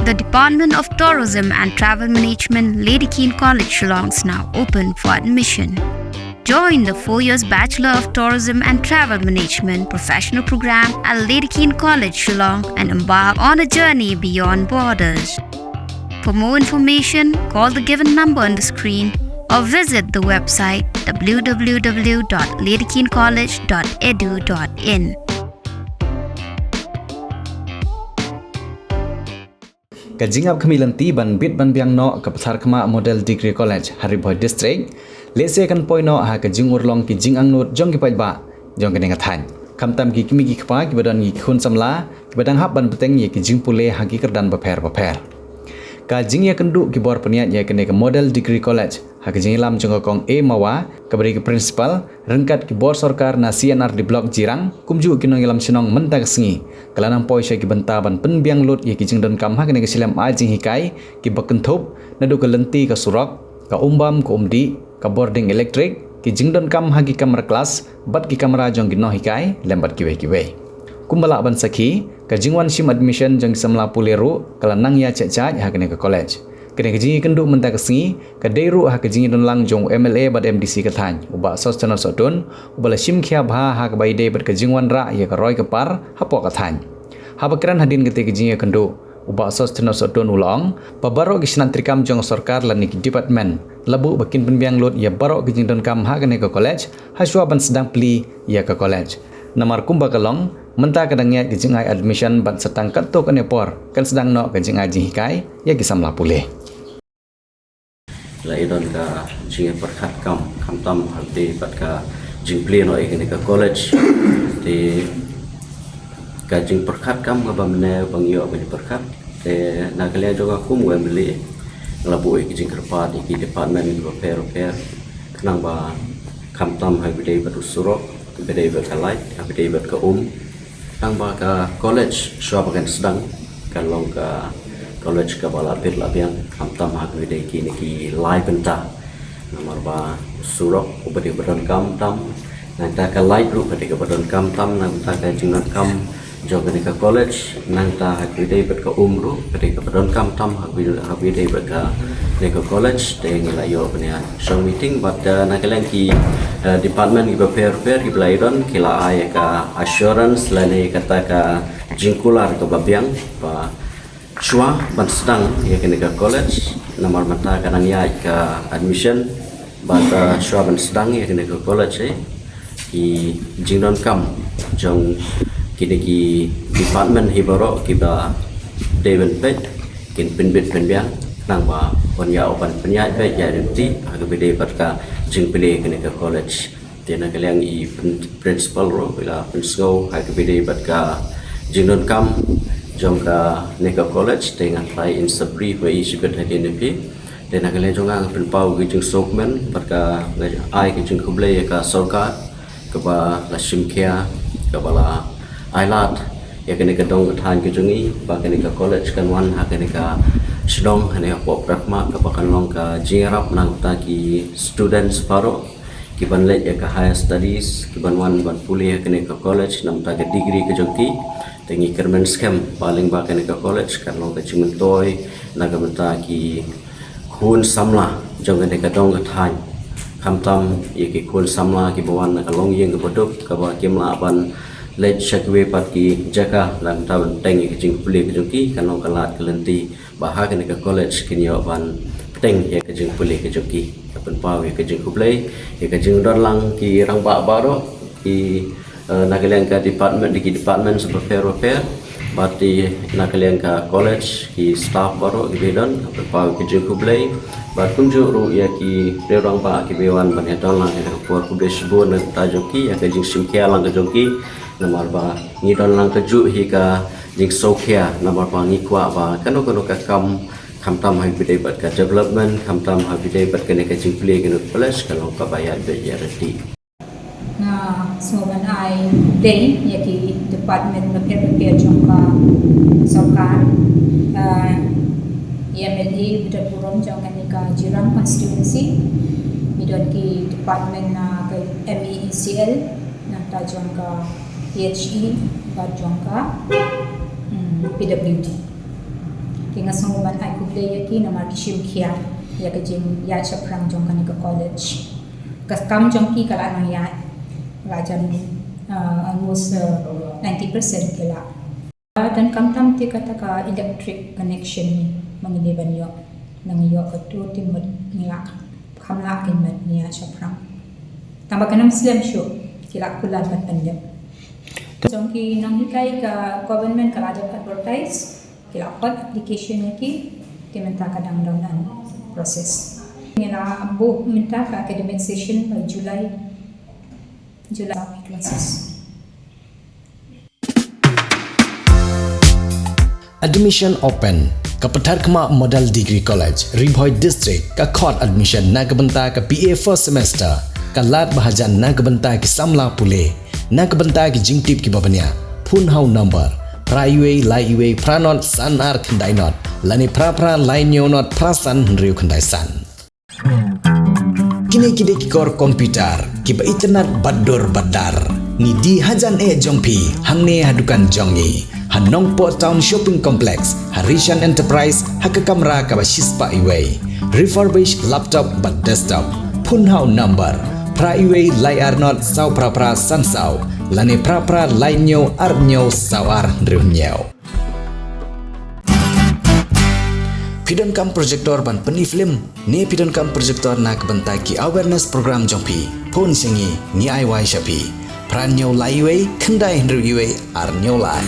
The Department of Tourism and Travel Management, Lady Keane College, Shillong is now open for admission. Join the 4 years Bachelor of Tourism and Travel Management professional program at Lady Keane College, Shillong and embark on a journey beyond borders. For more information, call the given number on the screen or visit the website www.ladykeanecollege.edu.in. Kajingap kamilanti ban bit ban biang no kapathar kama Model Degree College Hariboy District lese kan poino ha kajing urlong ki jing angnut jong ki paiba jong keneng athan kamtam ki kimi ki khpa ki badan ki khun samla ki badang hap ban peteng ye ki jing pule ha ki kerdan baper ka jing ya kendu ki bor peniat ye kene ke Model Degree College ha kajing lam jong kong e mawa kabari ki principal rengkat ki bor sarkar na CNR di blok Jirang kumju ki nong ilam sinong mentag sengi kalanang poi ki benta ban penbiang lut ye ki jing don kam ha kene ke silam a jing hikai ki bakenthop nadu ke lenti ka surok ka umbam ka umdi ka boarding electric ki jing don kam ha ki kamera kelas bat ki kamera jong ki no hikai lembat ki we kumbala ban sakhi ka jingwan sim admission jong samla puleru kalanang ya cecaj ha kene ke college kene ke jingi kendu menta ke sengi ka deiru ha ke jingi don lang jong MLA bad MDC ka than uba sostana sodon ubala sim khia bha ha ka baide bad ke jingwan ra ya ka roi ka par hapo ka than ha bakran hadin ke te ke jingi kendu uba sostana sodon ulong pabaro ki sinantrikam jong sarkar lan ki department labu bakin penbiang lut ya barok ke jing don kam ha kene ke college ha shwa ban sedang pli ya ke college namar kumba kalong menta kadangnya ke jingai admission ban setang kato kene por kan sedang no ke jingai hikai ya ki samla pule laidon ka jingai perkhat kam tam halti bat ka jing pli no ikene ke college ti ka jing perkhat kam ga bamne bangyo ba perkhat te nagale joga kum wa mili labu ke jing kerpa di department repair nang ba tam hai bidai bat usuro bidai bat kalai bidai bat ka nang ba ka college shwa bagan sedang kalong ka college ka bala pit labiang tam ha bidai ki ni live benta nomor ba surok ubadi badan kam tam nang ta ka light ru ka badan kam tam nang ta ka jingan kam joga ni ka college nang ta ha bidai bat ka ru ka badan kam tam ha bidai bat ka ni ka college te ngi la yo bania shong meeting but na kalang ki department ki prepare ki blaidon kila ay ka assurance lane kata ka jingkular ka babiang pa chua ban sedang ya kini ka college nomor mata kanang ya ka admission but chua ban sedang ya kini ka college ki jingdon kam jong kini ki department hibaro ki ba David Pet kin pinbit penbiang nang ba on ya open penyai baik ya nanti agak beda berka jing pilih kena ke college dia nak kalian i principal ro bila principal agak beda berka jing don kam jong ka neka college dengan fly in sabri wa i sibet hadin nepi dia nak kalian jong ang penpau ke jing sokmen berka ai ke jing kublai ka sorka ke ba la simkia ke bala ailat ya kena ke dong than ke jungi ba kena ke college kan wan ha kena ka Sedong hanya pop rakma kapakan long ka jingrap nang ta ki students paro ki ban let ya ka higher studies ki ban wan ban pulih kene ka college nam ta ka degree ka jongki tengi kermen scam paling ba kene ka college kan long ka chimentoy naga menta ki khun samla jong kene ka dong ka than kamtam ye ki khun samla ki bawan ka long yeng ka bodok ka ba kimla ban let shakwe pat ki jaka lan ta ban tengi ka jing pulih ka jongki kan long ka lat ka lenti bahagian ke college kini ban peteng ya ke jeng pulih ke joki kapan pau ya ke jeng kublai ya ke jeng dorlang ki rang ba baro ki nagalian ka department di department seperti repair bati nagalian ka college ki staff baro ki bedon kapan pau ke jeng kublai bat kunju ru ya ki rang ba ki bewan ban ya dorlang ke por kublai sebon ta joki ya ke jeng simkia lang ke joki nomor ba ni dorlang ke ju hi ka jing sokia nomor pangi kwa ba kano ka kam tam hai bidai bat ka development kam tam hai bidai bat ka ne ka jing play ka plus kalau ka bayar be ya reti na so ban ai day ya ki department repair jong ka sarkar MLA Bidapurong jong ka Jirang constituency midon ki department na ka MECL na ta jong ka PHE ba jong ka PWD Tinga sanguban ai kuble yaki na markishim kia ya ke jing ya chaprang jong kan ke college. Kas kam jong ki kala na ya rajan almost 90% kila. Dan kam tam ti kata ka electric connection ni mangiliban yo nang yo atu timut niya kamla kimat niya chaprang. Tambah kanam slam show kila kulan pat pandem. Jong ki nang hikai ka government kala ada advertise kila kot application ki minta kadang dalam proses. Nila bu minta ka academic session by July classes. Admission open ka Pathar Khama Model Degree College Ribhoi District ka khot admission na kabanta ka PA first semester ka lat bahajan na kabanta ki samla pule na kabanta ki jingtip ki babanya phun hau number Praiwe laiwe pranot san ar khandai not lani pra lai nyo not prasan riu khandai san kine kide ki kor komputer ki ba internet bador badar ni di hajan jongpi hangne hadukan jongi Hanong Po Town Shopping Complex Harishan Enterprise haka kamera ka ba shispa iwe refurbished laptop but desktop phun hau number Praiwe lai ar not sau pra san sau lani pra lai nyo ar nyo sau ar riu nyo Pidon kam projector ban pani film ne pidon kam projector na kabantai ki awareness program jongpi phone singi ni ai wai shapi pran nyo lai iwe khandai riu iwe ar nyo lai